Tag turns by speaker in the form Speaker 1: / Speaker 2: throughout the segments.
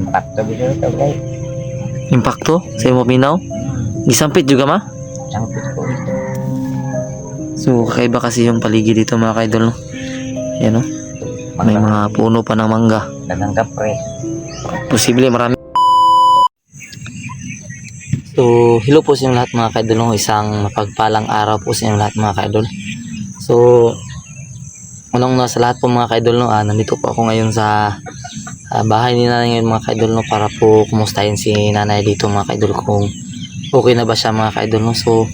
Speaker 1: Impacto dito ito guys.
Speaker 2: Impacto sa imo minaw. Gisampit juga ma.
Speaker 1: Sangkit ko ito.
Speaker 2: So kakaiba kasi yung paligid dito mga kaidol no. Yan no. May mga puno pa ng mangga.
Speaker 1: Dagang kapre.
Speaker 2: Posible marami. So hello po sa inyo lahat mga kaidol no. Isang mapagpalang araw po sa inyo lahat mga kaidol. So unang sa lahat po mga kaidol no, nandito po ako ngayon sa bahay ni nanay ngayon mga kaidol no, para po kumustahin si nanay dito mga kaidol kung okay na ba siya mga kaidol no. So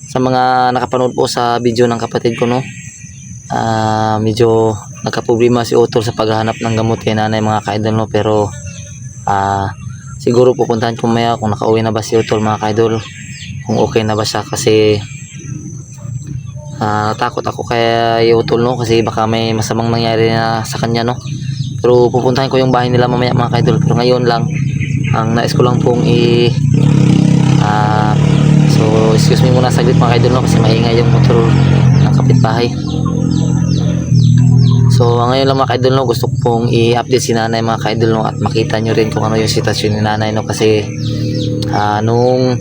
Speaker 2: sa mga nakapanood po sa video ng kapatid ko no, medyo nagkaproblema si Utol sa paghahanap ng gamot kay nanay mga kaidol no, pero siguro pupuntahan ko maya kung nakauwi na ba si Utol mga kaidol, kung okay na ba siya, kasi takot ako kay Utol no, kasi baka may masamang nangyari na sa kanya no. Pero pupuntahan ko yung bahay nila mamaya mga kaidol, pero ngayon lang ang nais ko lang pong so excuse me muna saglit mga kaidol no, kasi maingay yung motor ng kapitbahay. So ngayon lang mga kaidol no, gusto ko pong i-update si nanay mga kaidol no, at makita nyo rin kung ano yung sitwasyon ni nanay no, kasi nung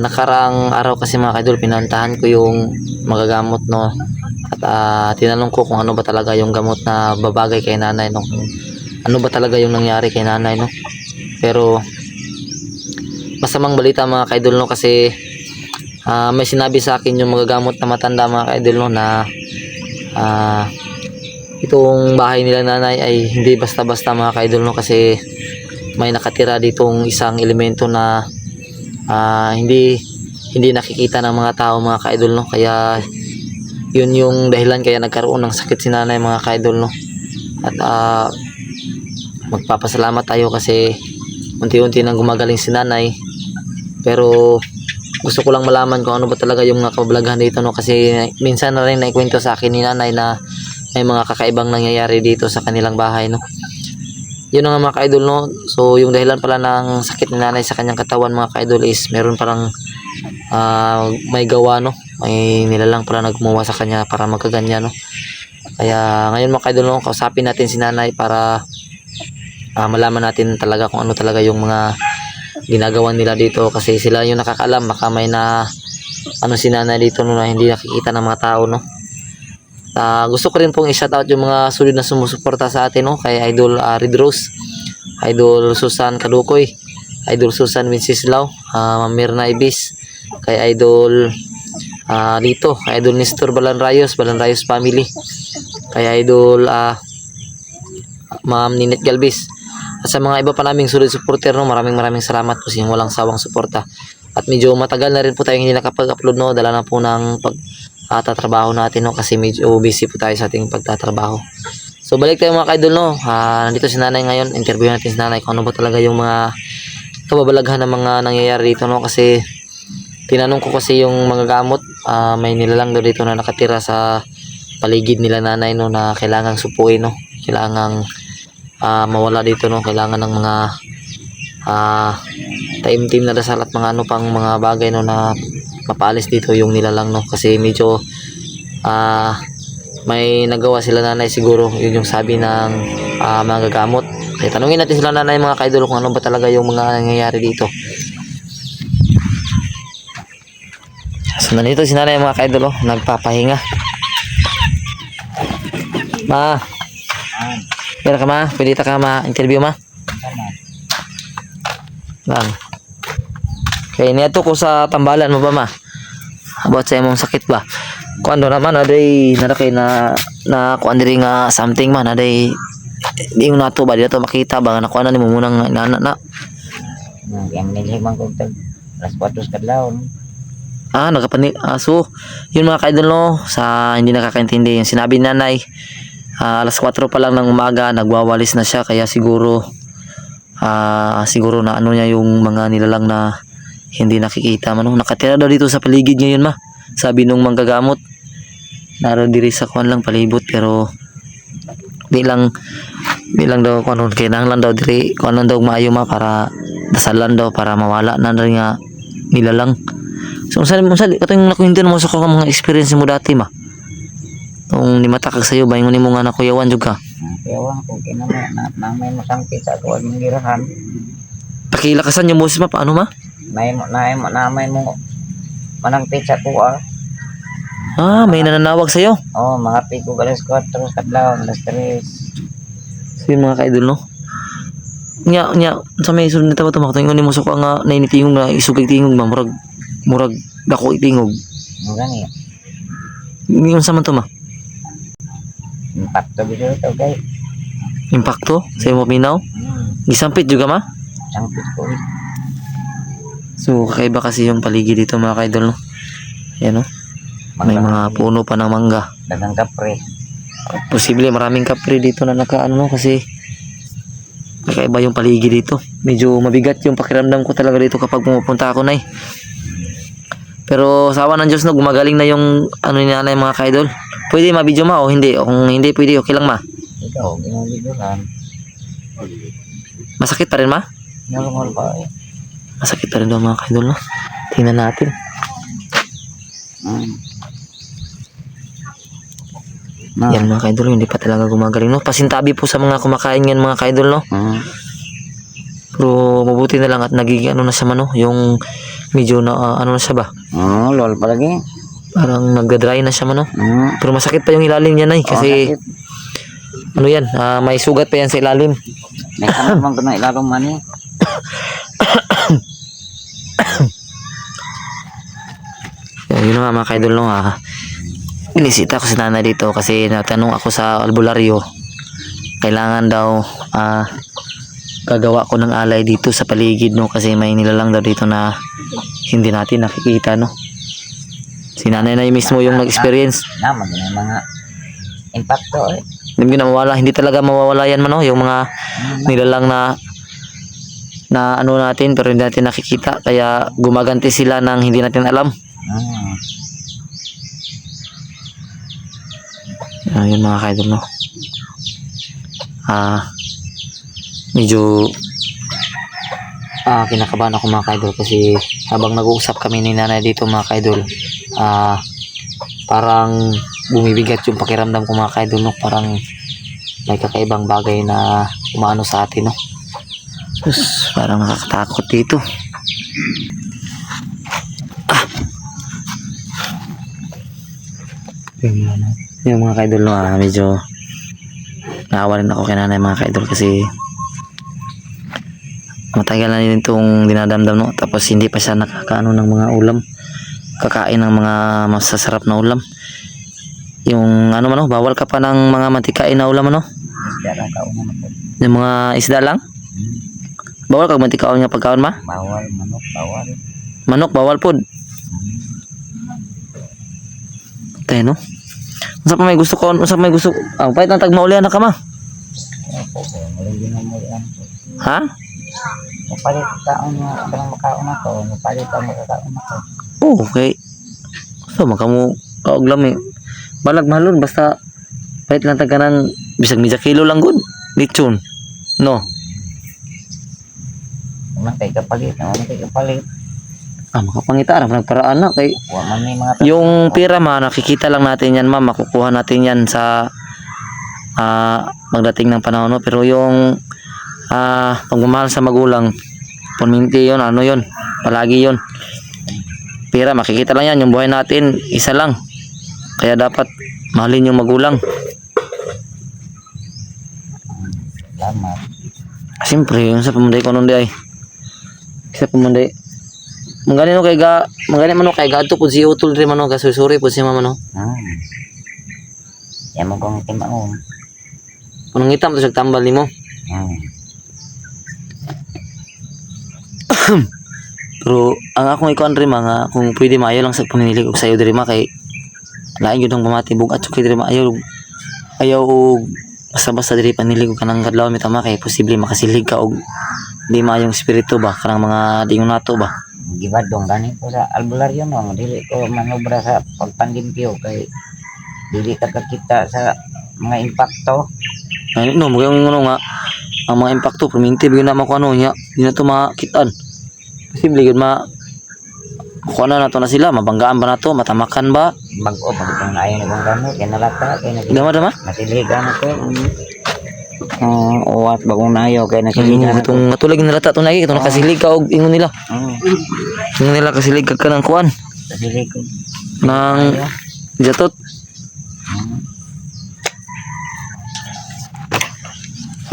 Speaker 2: nakarang araw kasi mga kaidol, pinantahan ko yung magagamot no, at tinanong ko kung ano ba talaga yung gamot na babagay kay nanay no, kung ano ba talaga yung nangyari kay nanay no. Pero masamang balita mga kaidol no, kasi may sinabi sa akin yung magagamot na matanda mga kaidol no, na itong bahay nila nanay ay hindi basta-basta mga kaidol no, kasi may nakatira ditong isang elemento na hindi nakikita ng mga tao mga kaidol no, kaya yun yung dahilan kaya nagkaroon ng sakit si nanay mga kaidol no. At magpapasalamat tayo kasi unti-unti nang gumagaling si nanay, pero gusto ko lang malaman kung ano ba talaga yung nakablaghan dito no, kasi minsan na rin naikwento sa akin ni nanay na may mga kakaibang nangyayari dito sa kanilang bahay no. Yun nga mga kaidol no. So yung dahilan pala ng sakit ni nanay sa kanyang katawan mga kaidol is meron parang may gawa no, may nilalang pala nagmuwa sa kanya para magkaganyan no. Kaya ngayon mga kaidol no, kausapin natin si nanay para malaman natin talaga kung ano talaga yung mga ginagawa nila dito, kasi sila yung nakakaalam, baka may na ano si nanay dito no, na hindi nakikita ng mga tao no. Gusto ko rin pong i-shoutout yung mga solid na sumusuporta sa atin no, kay Idol Red Rose, Idol Susan Kadukoy, Idol Susan Winsislao, Ma'am Mirna Ibis, kay Idol dito, kay Idol Nestor Balanrayos family, kay Idol Ma'am Ninette Galvis, at sa mga iba pa naming solid supporter no, maraming salamat po sa inyong walang sawang suporta. At medyo matagal na rin po tayong hindi nakapag-upload no, dala na po ng tatrabaho natin no, kasi medyo busy po tayo sa ating pagtatrabaho. So balik tayo mga kaidol no, nandito si nanay ngayon, interview natin si nanay kung ano ba talaga yung mga kababalaghan ng mga nangyayari dito no, kasi tinanong ko kasi yung mga gamot, may nilalang daw dito na nakatira sa paligid nila nanay no, na kailangang supuin no, kailangang mawala dito no, kailangan ng mga taimtim na dasal at mga ano pang mga bagay no, na mapaalis dito yung nilalang no, kasi medyo may nagawa sila nanay siguro, yun yung sabi ng mga gamot. Kaya tanungin natin sila nanay mga kaidol kung ano ba talaga yung mga nangyayari dito. So nandito si nanay mga kaidol oh, nagpapahinga. Ma, pwede ka ma, pwede ka ma-interview ma. Lang. Kaya niyato ko sa tambalan mo ba ma? About sa imong sakit ba? Kuan do naman aday narakay na kuan diri nga something man aday di mo nato ba dito makita ba na kuan nimo munang inana na.
Speaker 1: Yang nilay man ko tag alas 4 kadlaw.
Speaker 2: So yun mga kaidol no, sa hindi nakakaintindi yung sinabi ni nanay, alas 4 pa lang ng umaga nagwawalis na siya, kaya siguro na ano niya yung mga nilalang na hindi nakikita man no. Nakatira daw dito sa paligid ngayon ma, sabi nung manggagamot, naroon diri sa kuan lang palibot, pero di lang daw kuan kailangan lang daw diri kuan lang daw maayo ma, para dasalan daw para mawala na rin nga nilalang. So sali katong nakuhintin mo sa mga experience mo dati ma, kung ni matakag sayo ba yung mo nga nakuyawan jud ka.
Speaker 1: Kaya wala ko kinamay na may masangkit sa tuwag ng girahan.
Speaker 2: Pakilakasan yung boses ma, paano ma?
Speaker 1: May mo manangkit sa tuwa.
Speaker 2: Ah, may nananawag sa'yo.
Speaker 1: Oh, mga pico alas 4 kadlaw, alas 3.
Speaker 2: So yung mga ka-idol, no? Nya, sa may isulod na tawa tumakto, yung mo so ka nga nainitingog na isugay tingog ma, murag dako itingog.
Speaker 1: Mo gani.
Speaker 2: Yung sa man to ma?
Speaker 1: Impacto bitaw to kay.
Speaker 2: Impacto? Sa mo minaw? Gisampit juga ma?
Speaker 1: Sangkit ko.
Speaker 2: So, kakaiba kasi yung paligid dito mga ka-idol, no? Ayan, no? May mga puno pa ng mangga.
Speaker 1: Dagang kapre.
Speaker 2: Posible maraming kapre dito na nakaano, no? Kasi kakaiba yung paligid dito. Medyo mabigat yung pakiramdam ko talaga dito kapag pumupunta ako na eh. Pero sa awa ng Diyos, no, gumagaling na yung ano ni nanay mga ka-idol. Pwede ma-video ma o hindi? O kung hindi pwede, okay lang ma.
Speaker 1: Ikaw, ginagigulan.
Speaker 2: Masakit pa rin ma?
Speaker 1: Normal ba eh.
Speaker 2: Masakit pa rin daw mga ka-idol, no? Tingnan natin. Yan mga ka-idol, hindi pa talaga gumagaling, no? Pasintabi po sa mga kumakain yan mga ka-idol, no? Pero mabuti na lang at nagiging ano na siya man, no? Yung medyo na ano na siya ba?
Speaker 1: Lol palagi.
Speaker 2: Parang nagda-dry na siya man, no? Pero masakit pa yung ilalim niya, nay. Kasi ano yan, may sugat pa yan sa ilalim.
Speaker 1: May kamot man ko na ilalong man eh.
Speaker 2: Yun na nga mga ka-idol, no? Inisita ko si nanay dito kasi natanong ako sa albularyo. Kailangan daw gagawa ko ng alay dito sa paligid, no? Kasi may nilalang daw dito na hindi natin nakikita, no? Si nanay na mismo yung nag-experience.
Speaker 1: Naman yung mga impacto eh.
Speaker 2: Hindi na mawala, hindi talaga mawawala yan man, no? Yung mga nilalang na ano natin pero hindi natin nakikita, kaya gumaganti sila ng hindi natin alam. Yun mga ka-idol, no? Medyo kinakabahan ako mga ka-idol kasi habang nag-uusap kami ni nanay dito mga ka-idol, parang bumibigat yung pakiramdam ko mga ka-idol, no? Parang may kakaibang bagay na umaano sa atin, no? Sus, parang nakakatakot dito. Yung mga ka-idol, no, medyo naawa rin ako kay nanay mga ka-idol kasi matagal na din itong dinadamdam, no? Tapos hindi pa siya nakakaano ng mga ulam, kakain ng mga masasarap na ulam. Yung ano man, no? Bawal ka pa ng mga matikain na ulam, no?
Speaker 1: Isda lang kaunan ako.
Speaker 2: Yung mga isda lang? Bawal kag matikaon nga pagkaon ma?
Speaker 1: Bawal, manok, bawal.
Speaker 2: Manok bawal pod. Tayo, no? Unsa pa may gusto ko? Unsa pa may gusto? Pahit lang tag maulian na ka ma.
Speaker 1: Walang ginamurian ko.
Speaker 2: Ha?
Speaker 1: Mapalit kaon nga, parang makaon ako. Mapalit ang makakaon ako.
Speaker 2: Oh, okay. So makamu kauglam eh. Balag mahalon basta pahit lang tag kanang bisag medya kilo lang gud. Lechon. No.
Speaker 1: Naman kay kapalit, naman kay kapalit.
Speaker 2: Makapangita ra nagparaan na kay
Speaker 1: Wa man may mga
Speaker 2: yung pira ma nakikita lang natin yan ma, makukuha natin yan sa magdating ng panahon, no? Pero yung pagmamahal sa magulang, paminti yun, ano yun, palagi yun. Pira makikita lang yan, yung buhay natin isa lang, kaya dapat mahalin yung magulang.
Speaker 1: salamat.
Speaker 2: Siyempre yung sa pamunday ko nun di ay sa pamunday manggaling no kay ga manggaling man no kay gadto pud si utol ri man no kasusuri pud si mama no.
Speaker 1: Yan mo kong timaon.
Speaker 2: Anong ngitam to sa tambal nimo? Pero ang akong ikuan ri mga kung pwede maayo lang sa paninilig og sayo diri ma kay lain gyud ang pamati bugat kay diri ma ayaw og basta-basta diri panilig og kanang kadlaw mi tama kay posible makasilig ka og di maayong espiritu ba kanang mga dingon nato ba.
Speaker 1: Gibadong gani ko sa albularyo no, dili ko manobra sa pagpandimpyo kay dili ka kakita sa mga impacto.
Speaker 2: Ay no, mo yung nga ang mga impacto perminti bigyan na mako ano nya, di na to makitaan. Posible gud kuha na nato na sila, mabanggaan ba nato, matamakan ba?
Speaker 1: Bag-o pag ayon na kong gamot kay nalata kay
Speaker 2: Dama
Speaker 1: nasiligan ako. Uwat bagong nayo kay
Speaker 2: Ay,
Speaker 1: nasiligan ako.
Speaker 2: itong natulag nilata to na itong nakasilig ka og ingon nila.
Speaker 1: Oo.
Speaker 2: Ingon nila kasilig ka ng kuan
Speaker 1: Nasili ko.
Speaker 2: ng jatot.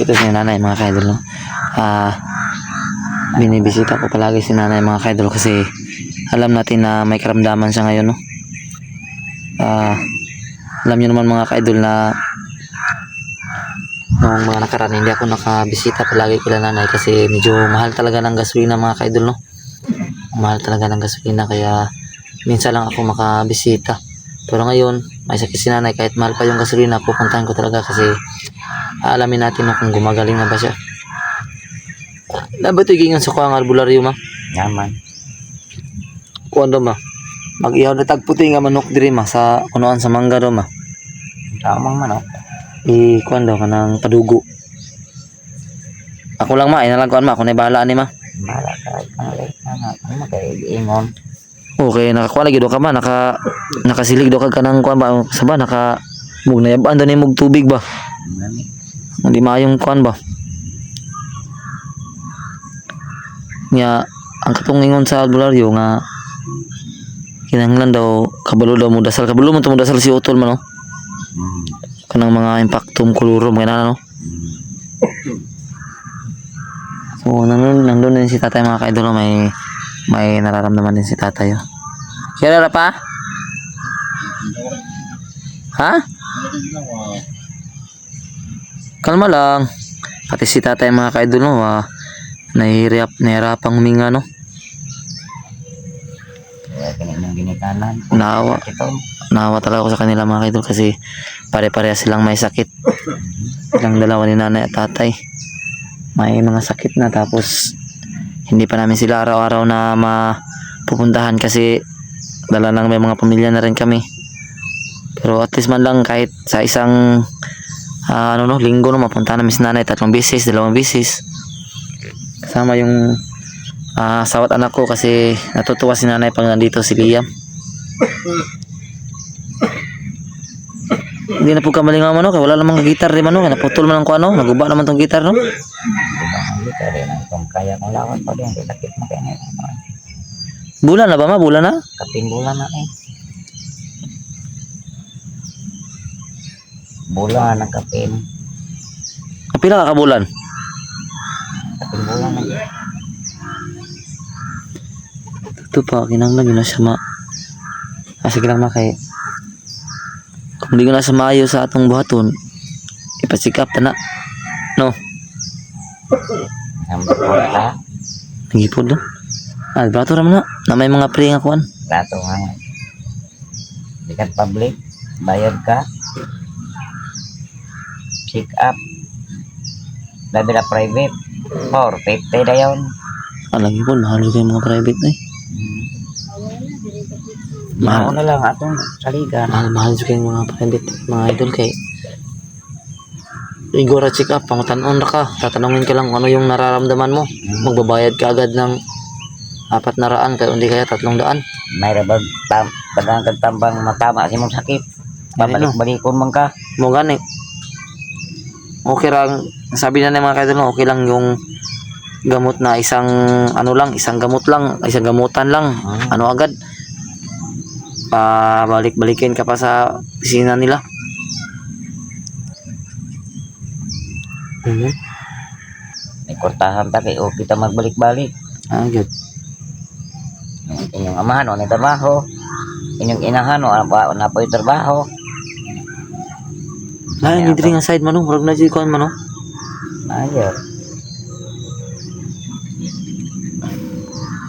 Speaker 2: Ito si nanay mga kaidol, no? Binibisita ko palagi si nanay mga kaidol kasi alam natin na may karamdaman siya ngayon, no? Alam niyo naman mga kaidol na noong mga nakaraan hindi ako nakabisita palagi kila nanay kasi medyo mahal talaga ng gasolina mga kaidol, no? Mahal talaga ng gasolina kaya minsan lang ako makabisita. Pero ngayon may sakit si nanay, kahit mahal pa yung gasolina pupuntahan ko talaga kasi alamin natin no, kung gumagaling na ba siya. Dapat igingan sa kuang albularyo ma.
Speaker 1: Yaman.
Speaker 2: Kuan daw ma. Mag-ihaw na tagputi nga manok diri ma sa kunoan sa mangga daw ma.
Speaker 1: Tamang manok.
Speaker 2: Kuan daw kanang padugo. Ako lang ma, inalaguan ma, ako na bahala ni ma.
Speaker 1: Mala ka kanalik na ano kay ingon.
Speaker 2: Okay, nakakuha lagi do ka ba? Nakasilig do ka kanang kuan ba sa ba naka mug nayaban daw ni mug tubig ba?
Speaker 1: Ngani.
Speaker 2: Hindi maayong kuan ba? Nya ang katong ingon sa albularyo nga kinahanglan daw kabalo daw mo dasal, kabalo mo to mo dasal si utol man no.
Speaker 1: Mm.
Speaker 2: Kanang mga impactum kulurum kana no. So nandun din si tatay mga kaidol, may nararamdaman din si tatay. Oh. Kaya na pa? Ha? Kalma lang. Pati si tatay mga kaidol no, nahihirapang huminga no.
Speaker 1: Kaya kanilang ginikanan.
Speaker 2: Naawa.
Speaker 1: Ito.
Speaker 2: Naawa talaga ako sa kanila mga kaidol kasi pare-pareha silang may sakit. Silang dalawa ni nanay at tatay. May mga sakit na tapos hindi pa namin sila araw-araw na mapupuntahan kasi dala lang may mga pamilya na rin kami. Pero at least man lang kahit sa isang linggo no mapunta namin si nanay 3 beses, 2 beses. Kasama yung sawat anak ko kasi natutuwa si nanay pag nandito si Liam. Hindi na po kamaling naman no, kaya wala namang gitar rin man no, naputol man ang kuano, naguba naman tong gitar no.
Speaker 1: Hindi ka rin kung kaya kong lawan pa din. Sakit mo kaya na.
Speaker 2: Bulan na ba ma? Bulan na?
Speaker 1: Kapimbulan na eh. Bulan ng kapim.
Speaker 2: Pila ka bulan?
Speaker 1: Kapimbulan na.
Speaker 2: Ito pa, kinanglan yun na siya ma. Sige lang ma kay kung di ko na sa maayo sa atong buhaton, ipasikap ta na. No?
Speaker 1: Ang buwan
Speaker 2: Nagipod no? Brato raman na. Na may mga pre nga kuan.
Speaker 1: Plato nga. Sikat public. Bayad ka. Pick up. Labi na private. 450 na yun.
Speaker 2: Lagi po, mahal juga yung mga private eh.
Speaker 1: Mahal na lang atong saligan.
Speaker 2: Mahal juga yung mga private, mga idol kay Igora check up, pangutanon na ka. Tatanungin ka lang ano yung nararamdaman mo. Magbabayad ka agad ng 400 kaya hindi kaya 300.
Speaker 1: May rabag padang kagtambang matama si mong sakit. Babalik-balikon man ka.
Speaker 2: Mo gani. Okay lang, sabi na ng mga kaidol no, okay lang yung gamot na isang gamutan lang. Ano agad? Balik-balikin ka pa sa opisina nila.
Speaker 1: May kurtahan ta kay o kita magbalik-balik.
Speaker 2: Good.
Speaker 1: Inyong amahan o na trabaho. Inyong inahan o na po yung trabaho.
Speaker 2: Hindi diri nga side man no, murag na jud kuan man no.
Speaker 1: Ayun.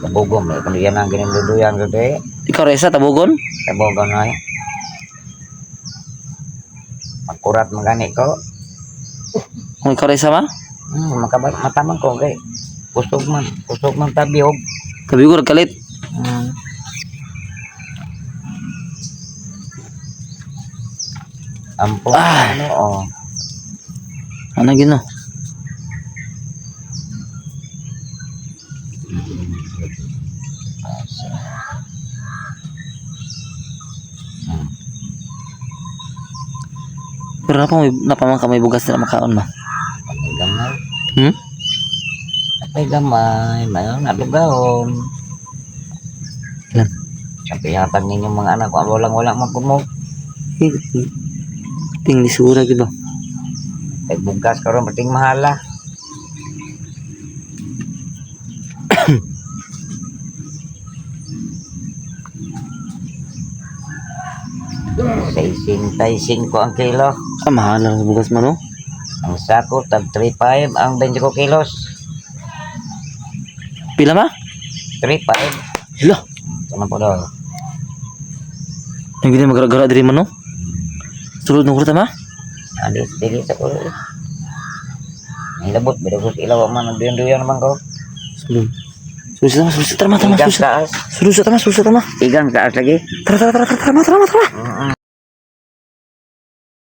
Speaker 1: Nabugom eh. Kung yan ang gininduduyang gede.
Speaker 2: Ikaw Reza tabugon?
Speaker 1: Nabugom na eh. Magkurat magani ko.
Speaker 2: Kung ikaw Reza ma?
Speaker 1: Matamang ko kay. Kusog man tabiyog.
Speaker 2: Tabigor kalit.
Speaker 1: Ampo. Ano o.
Speaker 2: Ano gino? Pero napamang ka may bugas na makaon ma. Hmm?
Speaker 1: Apay gamay, mayo nadugahon.
Speaker 2: Ilan?
Speaker 1: Sabi hatag ninyong mga anak ko, walang magkumog.
Speaker 2: Ting lisura gitu.
Speaker 1: Kay bugas karon pating mahala. Taising ko ang kilo.
Speaker 2: Ah, mahal ang bugas man, no?
Speaker 1: Ang sako tag 3.5 ang 20 kilos.
Speaker 2: Pila ma?
Speaker 1: 3.5.
Speaker 2: Hila.
Speaker 1: Ano po daw?
Speaker 2: Ang gini magara-gara diri man, no? Sulod ng kurta ma?
Speaker 1: Alis dili sa ko. Nilabot beda ko ilaw man ang duyan naman ko.
Speaker 2: Sulod. Sulod tama.
Speaker 1: Igang taas.
Speaker 2: Sulod tama.
Speaker 1: Igang taas lagi.
Speaker 2: Tara.